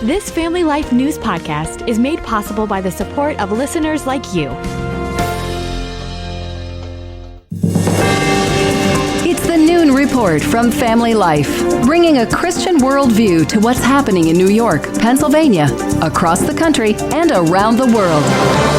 This Family Life News podcast is made possible by the support of listeners like you. It's the Noon Report from Family Life, bringing a Christian worldview to what's happening in New York, Pennsylvania, across the country, and around the world.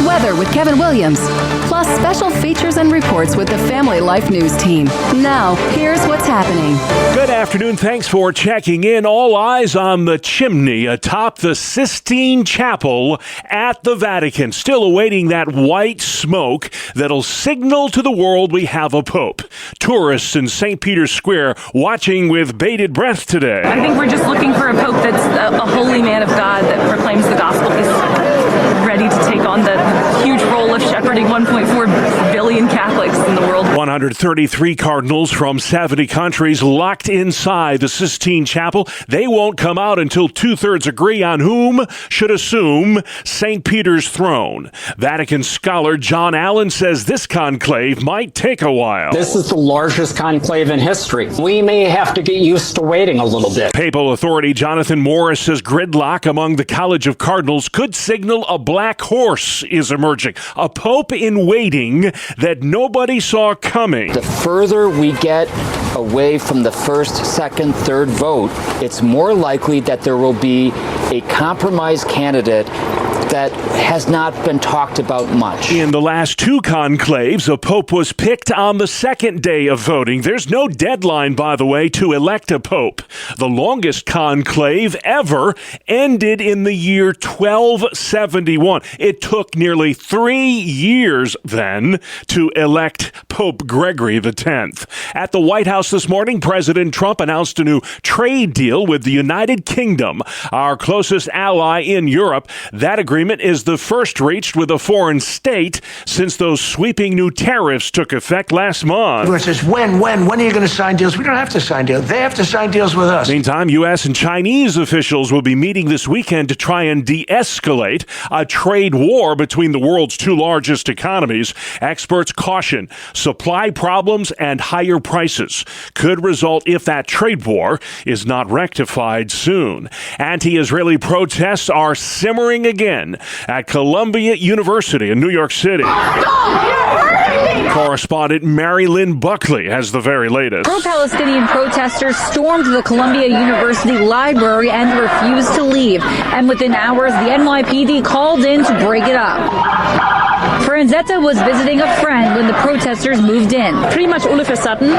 Weather with Kevin Williams, plus special features and reports with the Family Life News team. Now, here's what's happening. Good afternoon. Thanks for checking in. All eyes on the chimney atop the Sistine Chapel at the Vatican, still awaiting that white smoke that'll signal to the world we have a pope. Tourists in St. Peter's Square watching with bated breath today. I think we're just looking for a pope that's a holy man of God that proclaims the gospel. He's ready to take on the huge role of shepherding 1.4 billion Catholics in the world. 133 cardinals from 70 countries locked inside the Sistine Chapel. They won't come out until two-thirds agree on whom should assume St. Peter's throne. Vatican scholar John Allen says this conclave might take a while. This is the largest conclave in history. We may have to get used to waiting a little bit. Papal authority Jonathan Morris says gridlock among the College of Cardinals could signal a black horse is emerging. A pope in waiting that nobody saw coming. The further we get away from the first, second, third vote, it's more likely that there will be a compromise candidate that has not been talked about much. In the last two conclaves, a pope was picked on the second day of voting. There's no deadline, by the way, to elect a pope. The longest conclave ever ended in the year 1271. It took nearly 3 years then to elect Pope Gregory X. At the White House this morning, President Trump announced a new trade deal with the United Kingdom, our closest ally in Europe. That agreement is the first reached with a foreign state since those sweeping new tariffs took effect last month. Everyone says, when are you going to sign deals? We don't have to sign deals. They have to sign deals with us. Meantime, U.S. and Chinese officials will be meeting this weekend to try and de-escalate a trade war between the world's two largest economies. Experts caution supply problems and higher prices could result if that trade war is not rectified soon. Anti-Israeli protests are simmering again at Columbia University in New York City. Correspondent Mary Lynn Buckley has the very latest. Pro-Palestinian protesters stormed the Columbia University library and refused to leave. And within hours, the NYPD called in to break it up. Franzetta was visiting a friend when the protesters moved in. Pretty much all of a sudden,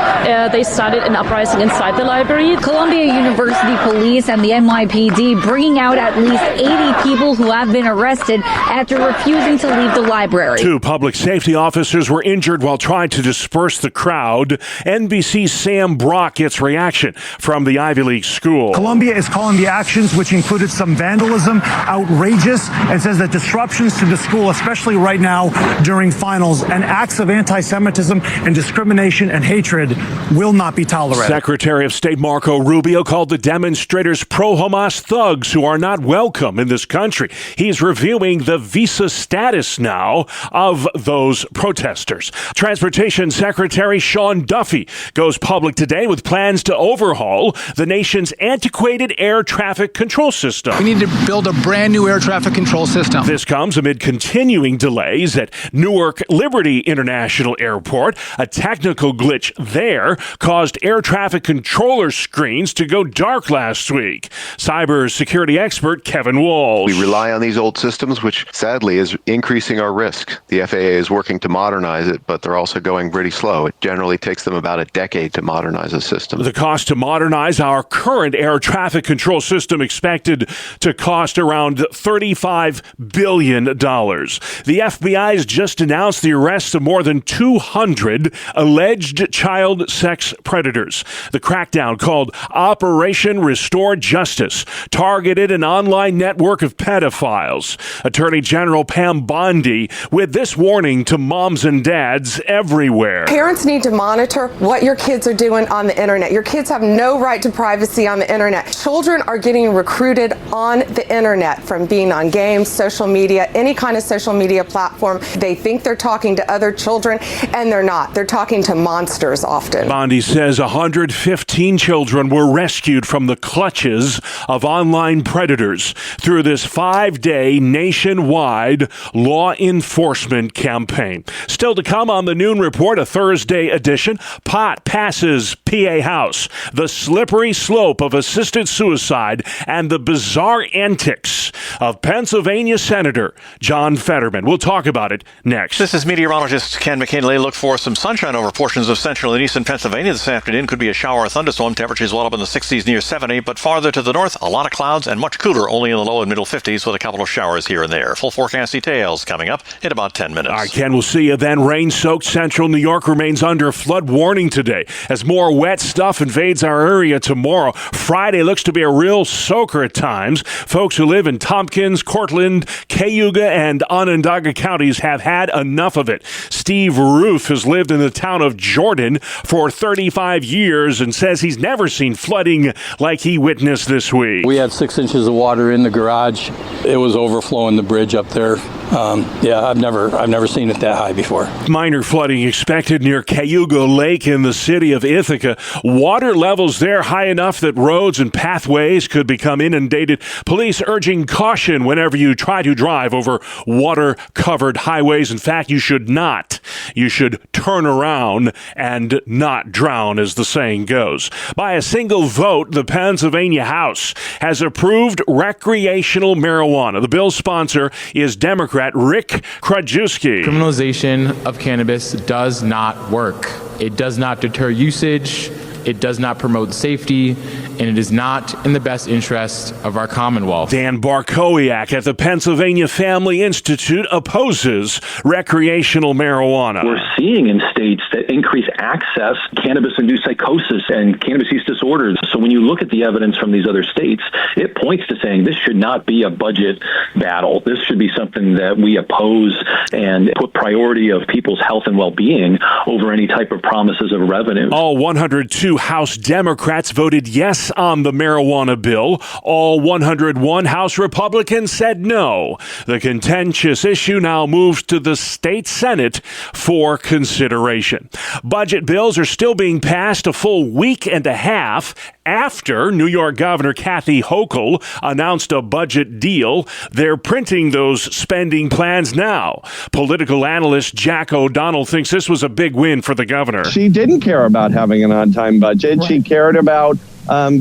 they started an uprising inside the library. Columbia University police and the NYPD bringing out at least 80 people who have been arrested after refusing to leave the library. 2 public safety officers were injured while trying to disperse the crowd. NBC's Sam Brock gets reaction from the Ivy League school. Columbia is calling the actions, which included some vandalism, outrageous, and says that disruptions to the school, especially right now during finals, and acts of anti-Semitism and discrimination and hatred will not be tolerated. Secretary of State Marco Rubio called the demonstrators pro-Hamas thugs who are not welcome in this country. He's reviewing the visa status now of those protesters. Transportation Secretary Sean Duffy goes public today with plans to overhaul the nation's antiquated air traffic control system. We need to build a brand new air traffic control system. This comes amid continuing delays at Newark Liberty International Airport. A technical glitch there caused air traffic controller screens to go dark last week. Cybersecurity expert Kevin Walsh. We rely on these old systems, which sadly is increasing our risk. The FAA is working to modernize it, but they're also going pretty slow. It generally takes them about a decade to modernize a system. The cost to modernize our current air traffic control system expected to cost around $35 billion. The FBI has just announced the arrest of more than 200 alleged child sex predators. The crackdown, called Operation Restore Justice, targeted an online network of pedophiles. Attorney General Pam Bondi with this warning to moms and dads everywhere. Parents need to monitor what your kids are doing on the internet. Your kids have no right to privacy on the internet. Children are getting recruited on the internet from being on games, social media, any kind of social media platform. platform. They think they're talking to other children, and they're not. They're talking to monsters often. Bondi says 115 children were rescued from the clutches of online predators through this 5-day nationwide law enforcement campaign. Still to come on the Noon Report, a Thursday edition. Pot passes PA House, the slippery slope of assisted suicide, and the bizarre antics of Pennsylvania Senator John Fetterman. We'll talk about it next. This is meteorologist Ken McKinley. Look for some sunshine over portions of central and eastern Pennsylvania this afternoon. Could be a shower or thunderstorm. Temperatures well up in the 60s near 70, but farther to the north, a lot of clouds and much cooler, only in the low and middle 50s with a couple of showers here and there. Full forecast details coming up in about 10 minutes. All right, Ken, we'll see you then. Rain-soaked central New York remains under flood warning today as more wet stuff invades our area tomorrow. Friday looks to be a real soaker at times. Folks who live in Tompkins, Cortland, Cayuga, and Onondaga counties have had enough of it. Steve Ruth has lived in the town of Jordan for 35 years and says he's never seen flooding like he witnessed this week. We had 6 inches of water in the garage. It was overflowing the bridge up there. I've never seen it that high before. Minor flooding expected near Cayuga Lake in the city of Ithaca. Water levels there high enough that roads and pathways could become inundated. Police urging caution whenever you try to drive over water-covered highways. In fact, you should not. You should turn around and not drown, as the saying goes. By a single vote, the Pennsylvania House has approved recreational marijuana. The bill's sponsor is Democrat Rick Krajewski. Criminalization of cannabis does not work. It does not deter usage. It does not promote safety, and it is not in the best interest of our Commonwealth. Dan Barkowiak at the Pennsylvania Family Institute opposes recreational marijuana. We're seeing in states that increase access, cannabis-induced psychosis and cannabis use disorders. So when you look at the evidence from these other states, it points to saying this should not be a budget battle. This should be something that we oppose and put priority of people's health and well-being over any type of promises of revenue. All 102 House Democrats voted yes on the marijuana bill. All 101 House Republicans said no. The contentious issue now moves to the state Senate for consideration. Budget bills are still being passed a full week and a half after New York Governor Kathy Hochul announced a budget deal. They're printing those spending plans now. Political analyst Jack O'Donnell thinks this was a big win for the governor. She didn't care about having an on-time budget. Right. She cared about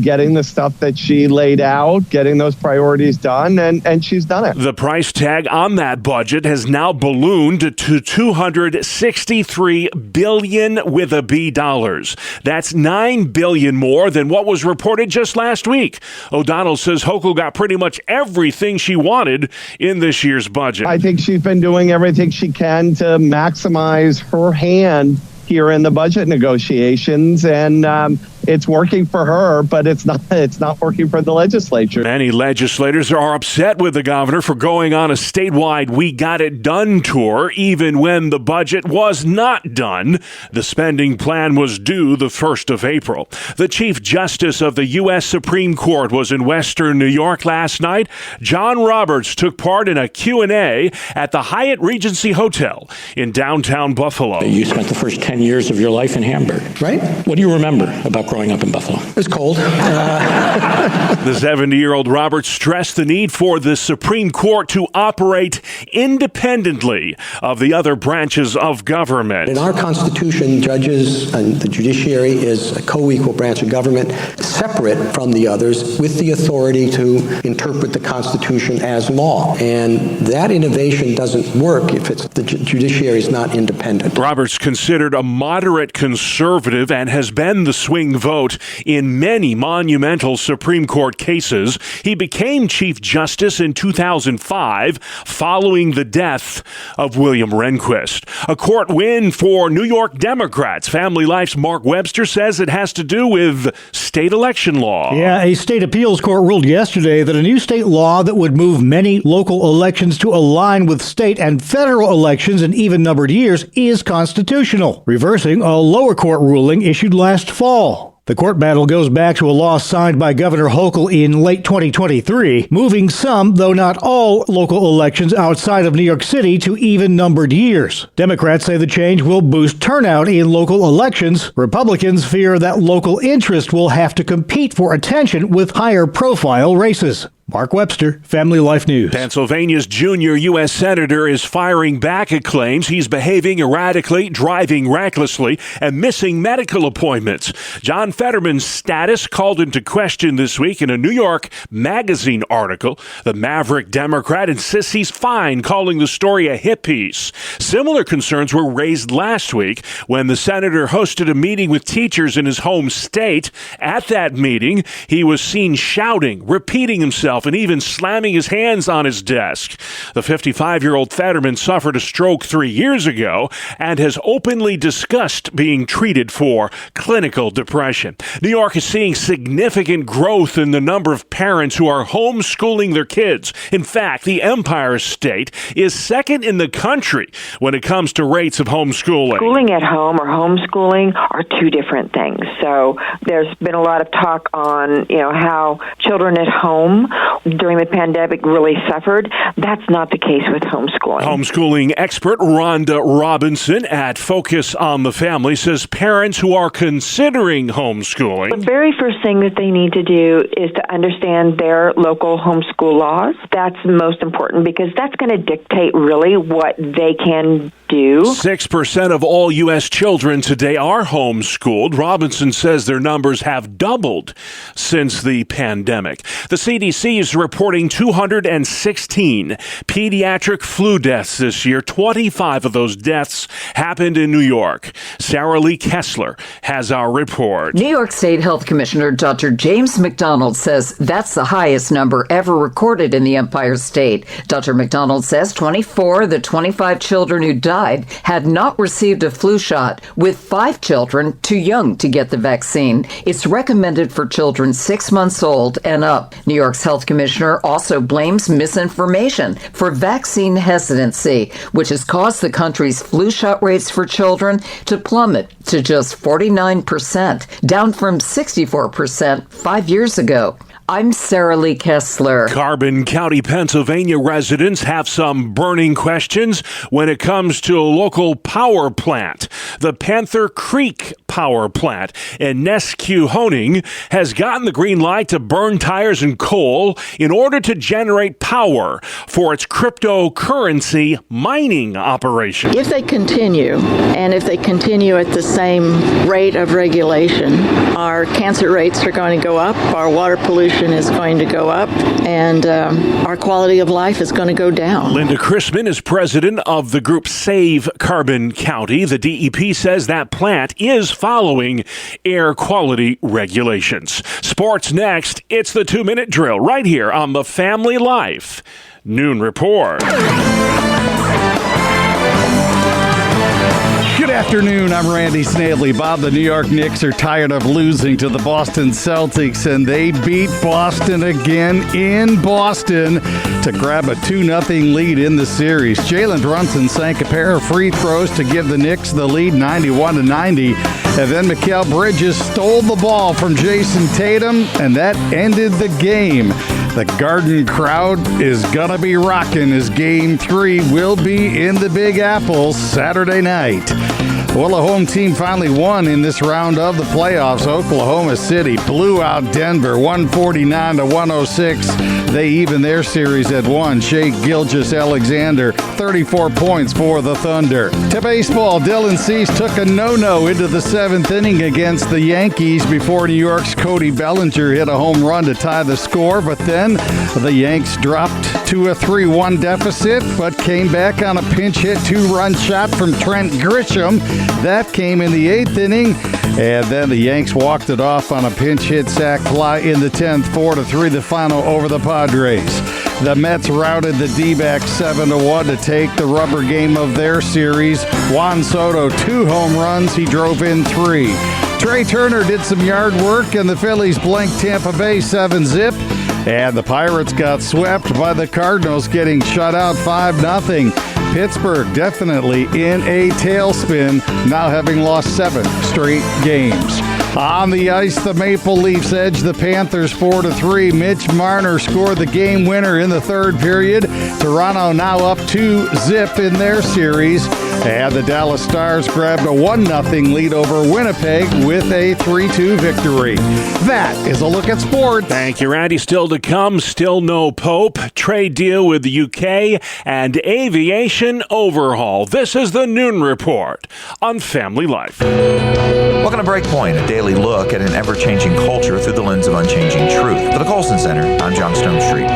getting the stuff that she laid out, getting those priorities done, and she's done it. The price tag on that budget has now ballooned to $263 billion with a B dollars. That's $9 billion more than what was reported just last week. O'Donnell says Hochul got pretty much everything she wanted in this year's budget. I think she's been doing everything she can to maximize her hand here in the budget negotiations, and it's working for her, but it's not working for the legislature. Many legislators are upset with the governor for going on a statewide We Got It Done tour, even when the budget was not done. The spending plan was due the 1st of April. The Chief Justice of the U.S. Supreme Court was in Western New York last night. John Roberts took part in a Q&A at the Hyatt Regency Hotel in downtown Buffalo. You spent the first 10 years of your life in Hamburg, right? What do you remember about growing up in Buffalo? It was cold. The 70-year-old Roberts stressed the need for the Supreme Court to operate independently of the other branches of government. In our Constitution, judges and the judiciary is a co-equal branch of government, separate from the others, with the authority to interpret the Constitution as law. And that innovation doesn't work if the judiciary is not independent. Roberts considered a moderate conservative and has been the swing vote in many monumental Supreme Court cases. He became Chief Justice in 2005 following the death of William Rehnquist. A court win for New York Democrats. Family Life's Mark Webster says it has to do with state election law. Yeah, a state appeals court ruled yesterday that a new state law that would move many local elections to align with state and federal elections in even-numbered years is constitutional, reversing a lower court ruling issued last fall. The court battle goes back to a law signed by Governor Hochul in late 2023, moving some, though not all, local elections outside of New York City to even-numbered years. Democrats say the change will boost turnout in local elections. Republicans fear that local interest will have to compete for attention with higher-profile races. Mark Webster, Family Life News. Pennsylvania's junior U.S. Senator is firing back at claims he's behaving erratically, driving recklessly, and missing medical appointments. John Fetterman's status called into question this week in a New York Magazine article. The maverick Democrat insists he's fine, calling the story a hit piece. Similar concerns were raised last week when the senator hosted a meeting with teachers in his home state. At that meeting, he was seen shouting, repeating himself, and even slamming his hands on his desk. The 55-year-old Fetterman suffered a stroke 3 years ago and has openly discussed being treated for clinical depression. New York is seeing significant growth in the number of parents who are homeschooling their kids. In fact, the Empire State is second in the country when it comes to rates of homeschooling. Schooling at home or homeschooling are two different things. So there's been a lot of talk on, how children at home during the pandemic really suffered. That's not the case with homeschooling. Homeschooling expert Rhonda Robinson at Focus on the Family says parents who are considering homeschooling. The very first thing that they need to do is to understand their local homeschool laws. That's most important because that's going to dictate really what they can do. 6% of all U.S. children today are homeschooled. Robinson says their numbers have doubled since the pandemic. The CDC is reporting 216 pediatric flu deaths this year. 25 of those deaths happened in New York. Sarah Lee Kessler has our report. New York State Health Commissioner Dr. James McDonald says that's the highest number ever recorded in the Empire State. Dr. McDonald says 24 of the 25 children who died had not received a flu shot, with 5 children too young to get the vaccine. It's recommended for children 6 months old and up. New York's health commissioner also blames misinformation for vaccine hesitancy, which has caused the country's flu shot rates for children to plummet to just 49%, down from 64% 5 years ago. I'm Sarah Lee Kessler. Carbon County, Pennsylvania residents have some burning questions when it comes to a local power plant. The Panther Creek Power Plant in Nesquehoning has gotten the green light to burn tires and coal in order to generate power for its cryptocurrency mining operation. If they continue, and if they continue at the same rate of regulation, our cancer rates are going to go up, our water pollution is going to go up, and our quality of life is going to go down. Linda Chrisman is president of the group Save Carbon County. The DEP says that plant is following air quality regulations. Sports next. It's the 2-minute drill right here on the Family Life Noon Report. Good afternoon, I'm Randy Snavely. Bob, the New York Knicks are tired of losing to the Boston Celtics, and they beat Boston again in Boston to grab a 2-0 lead in the series. Jalen Brunson sank a pair of free throws to give the Knicks the lead 91-90, and then Mikal Bridges stole the ball from Jason Tatum, and that ended the game. The Garden crowd is going to be rocking as Game 3 will be in the Big Apple Saturday night. Well, the home team finally won in this round of the playoffs. Oklahoma City blew out Denver 149-106. They even their series at 1. Shai Gilgeous-Alexander, 34 points for the Thunder. To baseball, Dylan Cease took a no-no into the 7th inning against the Yankees before New York's Cody Bellinger hit a home run to tie the score, but then the Yanks dropped to a 3-1 deficit, but came back on a pinch hit 2-run shot from Trent Grisham. That came in the 8th inning, and then the Yanks walked it off on a pinch hit sac fly in the 10th, 4-3 the final over the Padres. The Mets routed the D-backs 7-1 to take the rubber game of their series. Juan Soto, 2 home runs. He drove in 3. Trey Turner did some yard work, and the Phillies blanked Tampa Bay 7-0. And the Pirates got swept by the Cardinals, getting shut out 5-0. Pittsburgh definitely in a tailspin, now having lost 7 straight games. On the ice, the Maple Leafs edge the Panthers 4-3. Mitch Marner scored the game winner in the third period. Toronto now up 2-0 in their series. And the Dallas Stars grabbed a 1-0 lead over Winnipeg with a 3-2 victory. That is a look at sport. Thank you, Randy. Still to come, still no Pope, trade deal with the UK, and aviation overhaul. This is the Noon Report on Family Life. Welcome to Breakpoint, a daily look at an ever-changing culture through the lens of unchanging truth. For the Colson Center, I'm John Stone Street.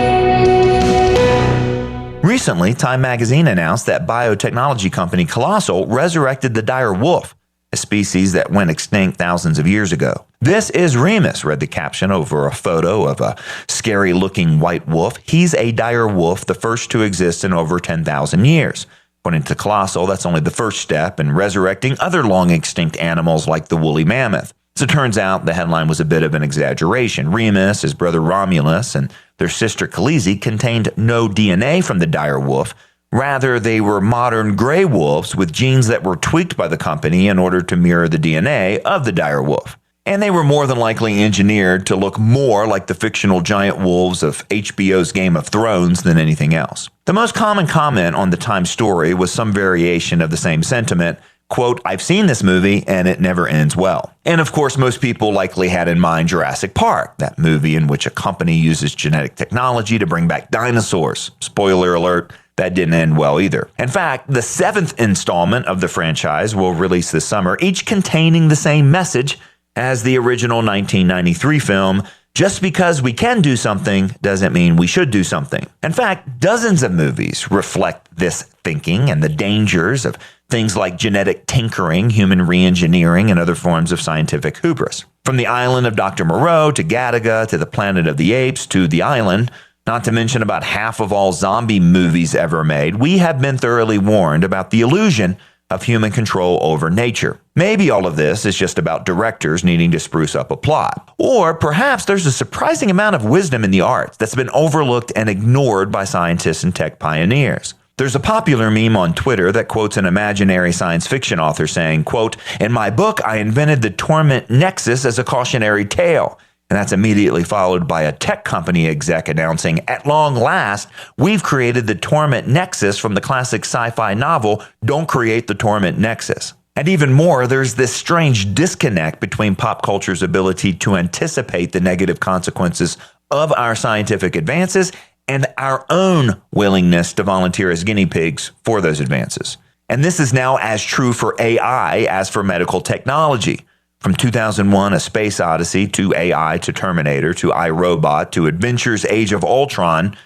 Recently, Time magazine announced that biotechnology company Colossal resurrected the dire wolf, a species that went extinct thousands of years ago. "This is Remus," read the caption over a photo of a scary-looking white wolf. "He's a dire wolf, the first to exist in over 10,000 years. According to Colossal, that's only the first step in resurrecting other long-extinct animals like the woolly mammoth. So it turns out the headline was a bit of an exaggeration. Remus, his brother Romulus, and their sister Khaleesi contained no DNA from the dire wolf. Rather, they were modern gray wolves with genes that were tweaked by the company in order to mirror the DNA of the dire wolf. And they were more than likely engineered to look more like the fictional giant wolves of HBO's Game of Thrones than anything else." The most common comment on the Time story was some variation of the same sentiment. Quote, "I've seen this movie and it never ends well." And of course, most people likely had in mind Jurassic Park, that movie in which a company uses genetic technology to bring back dinosaurs. Spoiler alert, that didn't end well either. In fact, the 7th installment of the franchise will release this summer, each containing the same message as the original 1993 film. Just because we can do something doesn't mean we should do something. In fact, dozens of movies reflect this thinking and the dangers of things like genetic tinkering, human re-engineering, and other forms of scientific hubris. From The Island of Dr. Moreau to Gattaca to The Planet of the Apes to The Island, not to mention about half of all zombie movies ever made, we have been thoroughly warned about the illusion of human control over nature. Maybe all of this is just about directors needing to spruce up a plot. Or perhaps there's a surprising amount of wisdom in the arts that's been overlooked and ignored by scientists and tech pioneers. There's a popular meme on Twitter that quotes an imaginary science fiction author saying, quote, "In my book, I invented the torment nexus as a cautionary tale." And that's immediately followed by a tech company exec announcing, "At long last, we've created the torment nexus from the classic sci-fi novel, Don't Create the Torment Nexus." And even more, there's this strange disconnect between pop culture's ability to anticipate the negative consequences of our scientific advances and our own willingness to volunteer as guinea pigs for those advances. And this is now as true for AI as for medical technology. From 2001, A Space Odyssey, to AI, to Terminator, to iRobot, to Adventure's Age of Ultron,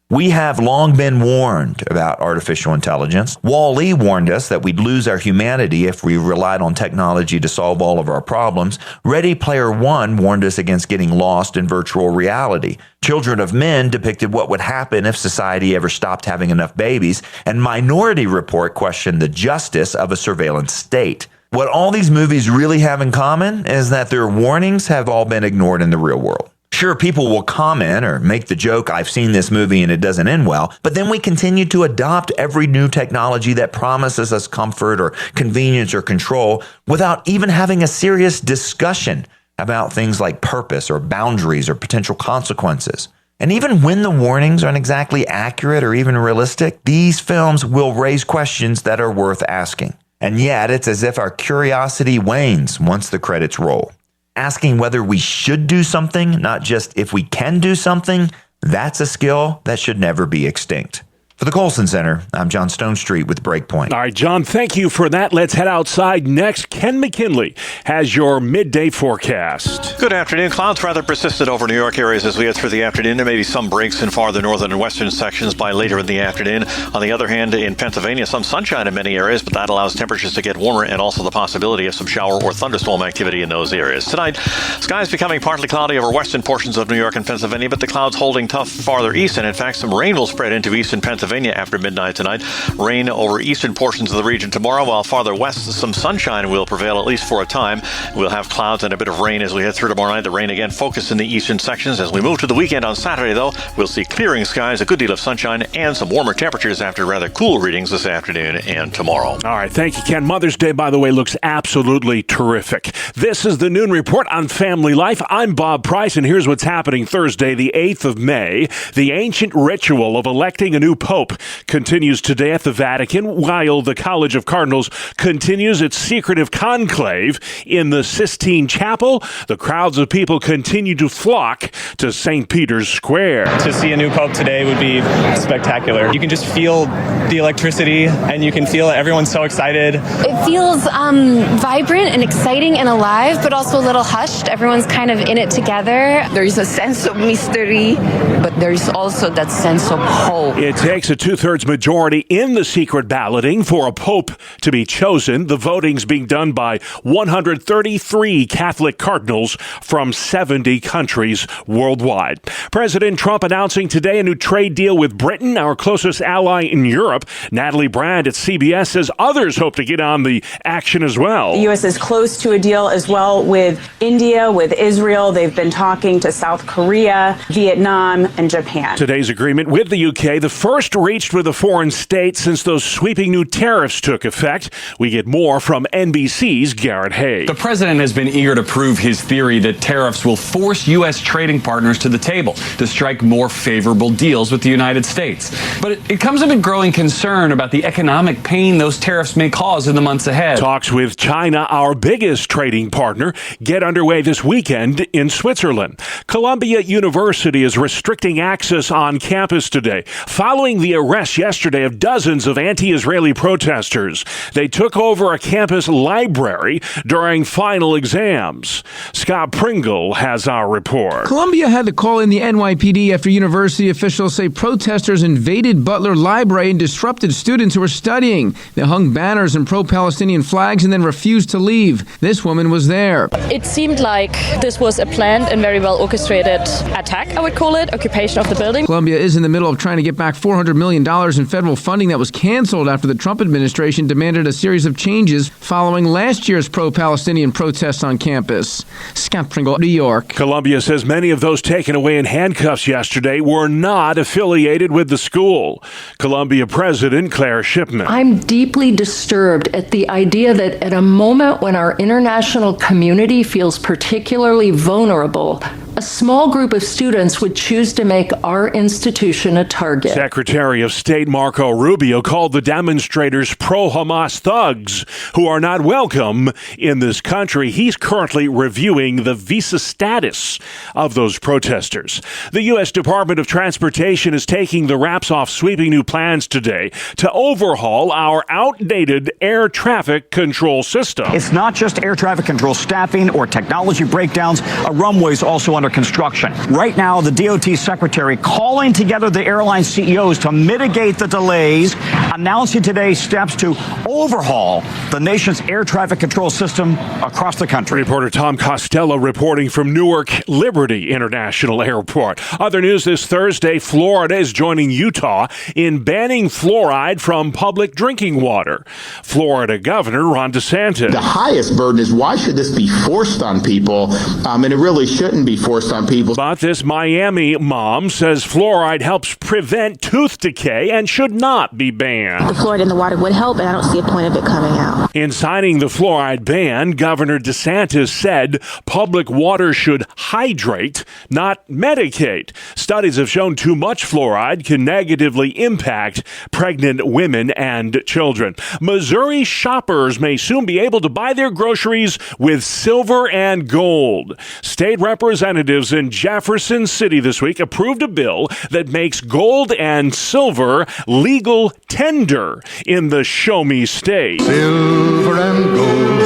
we have long been warned about artificial intelligence. Wall-E warned us that we'd lose our humanity if we relied on technology to solve all of our problems. Ready Player One warned us against getting lost in virtual reality. Children of Men depicted what would happen if society ever stopped having enough babies. And Minority Report questioned the justice of a surveillance state. What all these movies really have in common is that their warnings have all been ignored in the real world. Sure, people will comment or make the joke, "I've seen this movie and it doesn't end well," but then we continue to adopt every new technology that promises us comfort or convenience or control without even having a serious discussion about things like purpose or boundaries or potential consequences. And even when the warnings aren't exactly accurate or even realistic, these films will raise questions that are worth asking. And yet, it's as if our curiosity wanes once the credits roll. Asking whether we should do something, not just if we can do something, that's a skill that should never be extinct. For the Colson Center, I'm John Stone Street with Breakpoint. All right, John, thank you for that. Let's head outside next. Ken McKinley has your midday forecast. Good afternoon. Clouds rather persistent over New York areas as we head through the afternoon. There may be some breaks in farther northern and western sections by later in the afternoon. On the other hand, in Pennsylvania, some sunshine in many areas, but that allows temperatures to get warmer and also the possibility of some shower or thunderstorm activity in those areas. Tonight, skies becoming partly cloudy over western portions of New York and Pennsylvania, but the clouds holding tough farther east, and in fact, some rain will spread into eastern Pennsylvania Pennsylvania after midnight tonight. Rain over eastern portions of the region tomorrow, while farther west, some sunshine will prevail at least for a time. We'll have clouds and a bit of rain as we head through tomorrow night. The rain again focused in the eastern sections. As we move to the weekend on Saturday, though, we'll see clearing skies, a good deal of sunshine, and some warmer temperatures after rather cool readings this afternoon and tomorrow. All right, thank you, Ken. Mother's Day, by the way, looks absolutely terrific. This is the Noon Report on Family Life. I'm Bob Price, and here's what's happening Thursday, the 8th of May. The ancient ritual of electing a new pope continues today at the Vatican, while the College of Cardinals continues its secretive conclave in the Sistine Chapel. The crowds of people continue to flock to St. Peter's Square. To see a new pope today would be spectacular. You can just feel the electricity, and you can feel everyone's so excited. It feels vibrant and exciting and alive, but also a little hushed. Everyone's kind of in it together. There's a sense of mystery, but there's also that sense of hope. It takes a 2/3 majority in the secret balloting for a pope to be chosen. The voting's being done by 133 Catholic cardinals from 70 countries worldwide. President Trump announcing today a new trade deal with Britain, our closest ally in Europe. Natalie Brand at CBS says others hope to get on the action as well. The U.S. is close to a deal as well with India, with Israel. They've been talking to South Korea, Vietnam, and Japan. Today's agreement with the UK, the first reached with a foreign state since those sweeping new tariffs took effect. We get more from NBC's Garrett Hay. The president has been eager to prove his theory that tariffs will force U.S. trading partners to the table to strike more favorable deals with the United States. But it comes amid growing concern about the economic pain those tariffs may cause in the months ahead. Talks with China, our biggest trading partner, get underway this weekend in Switzerland. Columbia University is restricting access on campus today, following the arrest yesterday of dozens of anti-Israeli protesters. They took over a campus library during final exams. Scott Pringle has our report. Columbia had to call in the NYPD after university officials say protesters invaded Butler Library and disrupted students who were studying. They hung banners and pro-Palestinian flags and then refused to leave. This woman was there. It seemed like this was a planned and very well orchestrated attack, I would call it, occupation of the building. Columbia is in the middle of trying to get back $400 million in federal funding that was canceled after the Trump administration demanded a series of changes following last year's pro-Palestinian protests on campus. Scott Pringle, New York. Columbia says many of those taken away in handcuffs yesterday were not affiliated with the school. Columbia President Claire Shipman. I'm deeply disturbed at the idea that at a moment when our international community feels particularly vulnerable, a small group of students would choose to make our institution a target. Secretary of State Marco Rubio called the demonstrators pro-Hamas thugs who are not welcome in this country. He's currently reviewing the visa status of those protesters. The U.S. Department of Transportation is taking the wraps off sweeping new plans today to overhaul our outdated air traffic control system. It's not just air traffic control staffing or technology breakdowns. A runway is also under construction. Right now, the DOT secretary calling together the airline CEOs to mitigate the delays, announcing today steps to overhaul the nation's air traffic control system across the country. Reporter Tom Costello reporting from Newark Liberty International Airport. Other news this Thursday, Florida is joining Utah in banning fluoride from public drinking water. Florida Governor Ron DeSantis. The highest burden is why should this be forced on people? And it really shouldn't be forced on people. But this Miami mom says fluoride helps prevent tooth decay and should not be banned. The fluoride in the water would help, and I don't see a point of it coming out. In signing the fluoride ban, Governor DeSantis said public water should hydrate, not medicate. Studies have shown too much fluoride can negatively impact pregnant women and children. Missouri shoppers may soon be able to buy their groceries with silver and gold. State representatives in Jefferson City this week approved a bill that makes gold and silver legal tender in the Show Me state. Silver and gold,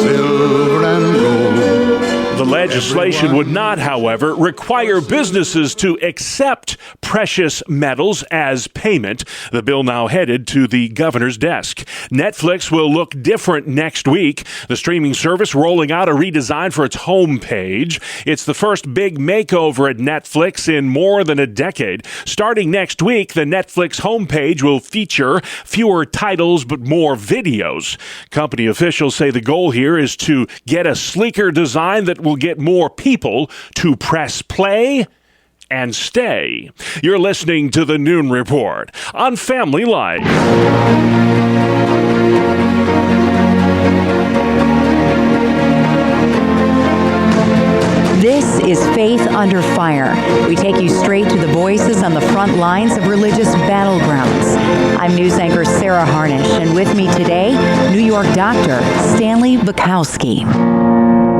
silver and gold. The legislation would not, however, require businesses to accept precious metals as payment. The bill now headed to the governor's desk. Netflix will look different next week. The streaming service rolling out a redesign for its homepage. It's the first big makeover at Netflix in more than a decade. Starting next week, the Netflix homepage will feature fewer titles but more videos. Company officials say the goal here is to get a sleeker design that will get more people to press play and stay. You're listening to the Noon Report on Family Life. This is Faith Under Fire. We take you straight to the voices on the front lines of religious battlegrounds. I'm news anchor Sarah Harnish, and with me today, New York doctor Stanley Bukowski.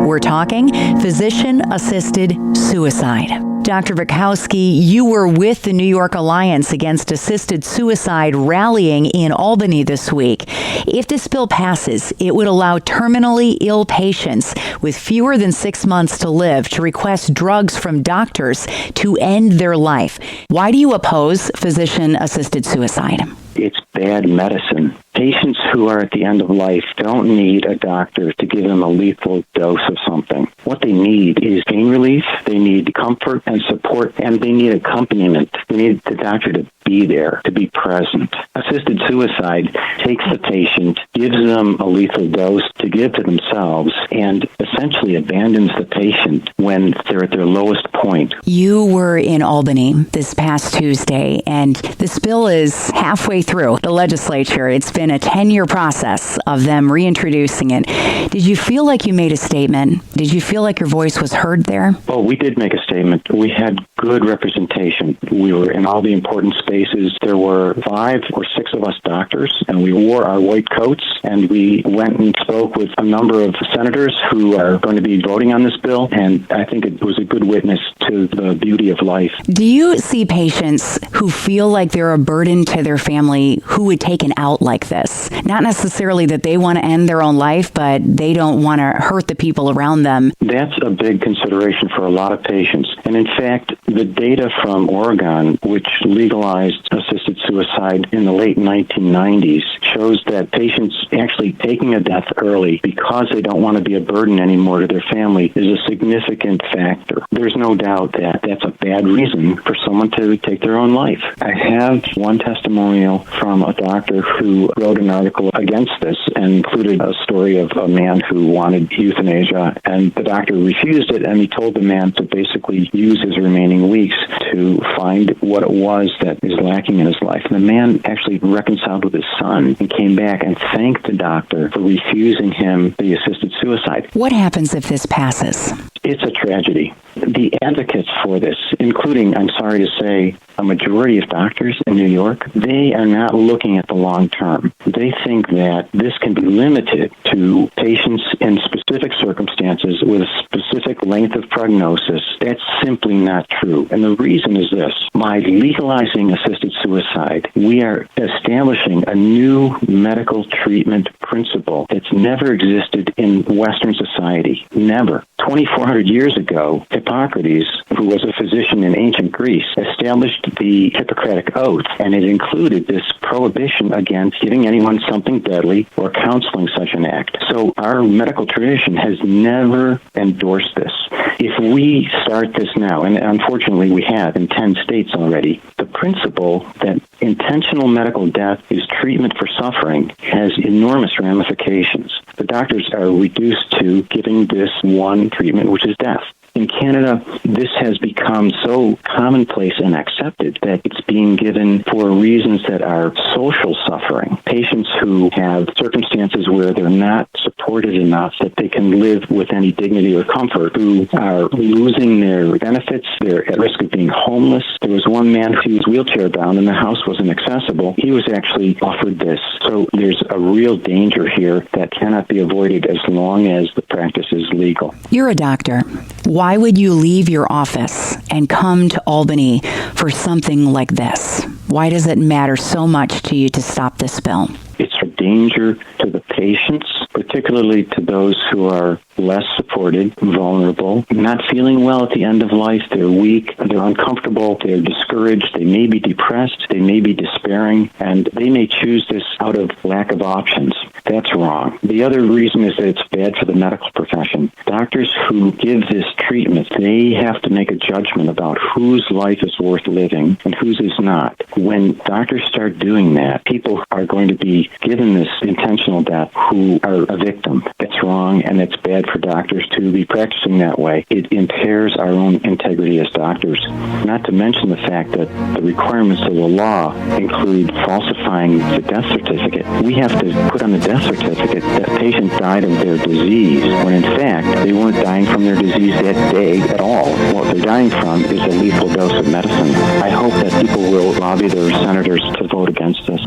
We're talking physician-assisted suicide. Dr. Bukowski, you were with the New York Alliance Against Assisted Suicide rallying in Albany this week. If this bill passes, it would allow terminally ill patients with fewer than 6 months to live to request drugs from doctors to end their life. Why do you oppose physician-assisted suicide? It's bad medicine. Patients who are at the end of life don't need a doctor to give them a lethal dose of something. What they need is pain relief, they need comfort and support, and they need accompaniment. They need the doctor to be there, to be present. Assisted suicide takes the patient, gives them a lethal dose to give to themselves, and essentially abandons the patient when they're at their lowest point. You were in Albany this past Tuesday, and this bill is halfway through the legislature. It's been a 10-year process of them reintroducing it. Did you feel like you made a statement? Did you feel like your voice was heard there? Oh, we did make a statement. We had good representation. We were in all the important spaces. There were 5 or 6 of us doctors, and we wore our white coats, and we went and spoke with a number of senators who are going to be voting on this bill, and I think it was a good witness to the beauty of life. Do you see patients who feel like they're a burden to their family who would take an out like this? Not necessarily that they want to end their own life, but they don't want to hurt the people around them. That's a big consideration for a lot of patients. And in fact, the data from Oregon, which legalized assisted suicide in the late 1990s, shows that patients actually taking a death early because they don't want to be a burden anymore to their family is a significant factor. There's no doubt that that's a bad reason for someone to take their own life. I have one testimonial from a doctor who wrote an article against this and included a story of a man who wanted euthanasia, and the doctor refused it, and he told the man to basically use his remaining weeks to find what it was that is lacking in his life. And the man actually reconciled with his son and came back and thanked the doctor for refusing him the assisted suicide. What happens if this passes? It's a tragedy. The advocates for this, including, I'm sorry to say, a majority of doctors in New York, they are not looking at the long term. They think that this can be limited to patients in specific circumstances with a specific length of prognosis. That's simply not true. And the reason is this. By legalizing assisted suicide, we are establishing a new medical treatment principle that's never existed in Western society. Never. 2,400 years ago, Hippocrates, who was a physician in ancient Greece, established the Hippocratic Oath, and it included this prohibition against giving anyone something deadly or counseling such an act. So our medical tradition has never endorsed this. If we start this now, and unfortunately we have in 10 states already, the principle that intentional medical death is treatment for suffering has enormous ramifications. The doctors are reduced to giving this one treatment, which is death. In Canada, this has become so commonplace and accepted that it's being given for reasons that are social suffering. Patients who have circumstances where they're not supported enough that they can live with any dignity or comfort, who are losing their benefits, they're at risk of being homeless. There was one man who was wheelchair bound and the house wasn't accessible. He was actually offered this. So there's a real danger here that cannot be avoided as long as the practice is legal. You're a doctor. Why would you leave your office and come to Albany for something like this? Why does it matter so much to you to stop this bill? It's a danger to the patients. particularly to those who are less supported, vulnerable, not feeling well at the end of life. They're weak, they're uncomfortable, they're discouraged, they may be depressed, they may be despairing, and they may choose this out of lack of options. That's wrong. The other reason is that it's bad for the medical profession. Doctors who give this treatment, they have to make a judgment about whose life is worth living and whose is not. When doctors start doing that, people are going to be given this intentional death who are a victim. That's wrong, and it's bad for doctors to be practicing that way. It impairs our own integrity as doctors. Not to mention the fact that the requirements of the law include falsifying the death certificate. We have to put on the death certificate that the patient died of their disease, when in fact they weren't dying from their disease that day at all. What they're dying from is a lethal dose of medicine. I hope that people will lobby their senators to vote against this.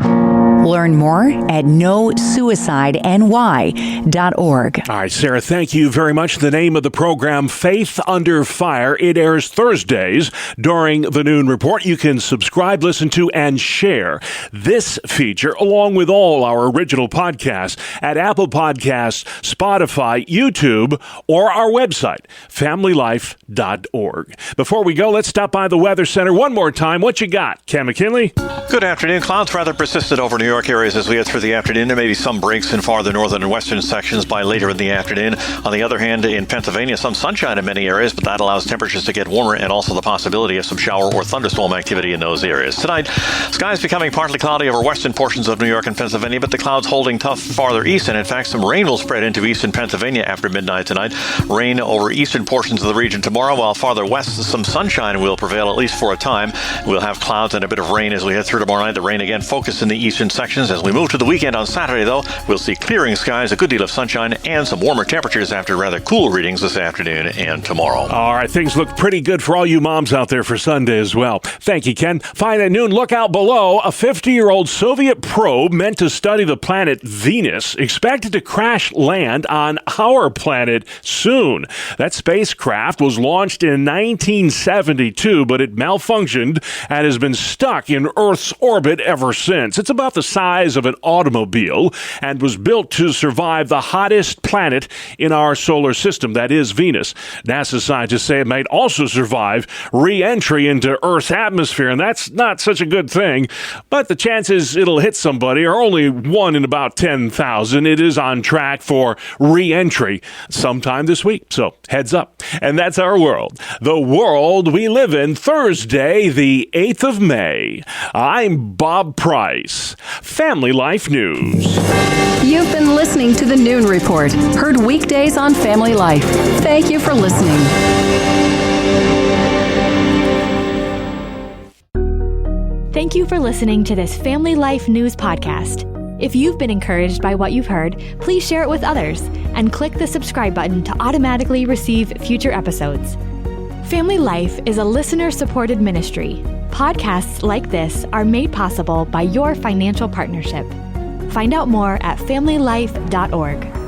Learn more at nosuicideny.org. All right, Sarah, thank you very much. The name of the program, Faith Under Fire. It airs Thursdays during the Noon Report. You can subscribe, listen to, and share this feature along with all our original podcasts at Apple Podcasts, Spotify, YouTube, or our website, familylife.org. Before we go, let's stop by the Weather Center one more time. What you got, Ken McKinley? Good afternoon. Clouds rather persistent over New York areas as we head through the afternoon. There may be some breaks in farther northern and western sections by later in the afternoon. On the other hand, in Pennsylvania, some sunshine in many areas, but that allows temperatures to get warmer and also the possibility of some shower or thunderstorm activity in those areas. Tonight, skies becoming partly cloudy over western portions of New York and Pennsylvania, but the clouds holding tough farther east, and in fact, some rain will spread into eastern Pennsylvania after midnight tonight. Rain over eastern portions of the region tomorrow, while farther west, some sunshine will prevail at least for a time. We'll have clouds and a bit of rain as we head through tomorrow night. The rain again focused in the eastern sections. As we move to the weekend on Saturday, though, we'll see clearing skies, a good deal of sunshine, and some warmer temperatures after rather cool readings this afternoon and tomorrow. All right, things look pretty good for all you moms out there for Sunday as well. Thank you, Ken. Fine at noon, look out below. A 50-year-old Soviet probe meant to study the planet Venus expected to crash land on our planet soon. That spacecraft was launched in 1972, but it malfunctioned and has been stuck in Earth's orbit ever since. It's about the size of an automobile and was built to survive the hottest planet in our solar system, that is Venus. NASA scientists say it might also survive re-entry into Earth's atmosphere, and that's not such a good thing. But the chances it'll hit somebody are only 1 in about 10,000. It is on track for re-entry sometime this week, so heads up. And that's our world, the world we live in, Thursday, the 8th of May. I'm Bob Price, Family Life News. You've been listening to the Noon Report, heard weekdays on Family Life. Thank you for listening. Thank you for listening to this Family Life News podcast. If you've been encouraged by what you've heard, please share it with others and click the subscribe button to automatically receive future episodes. Family Life is a listener-supported ministry. Podcasts like this are made possible by your financial partnership. Find out more at familylife.org.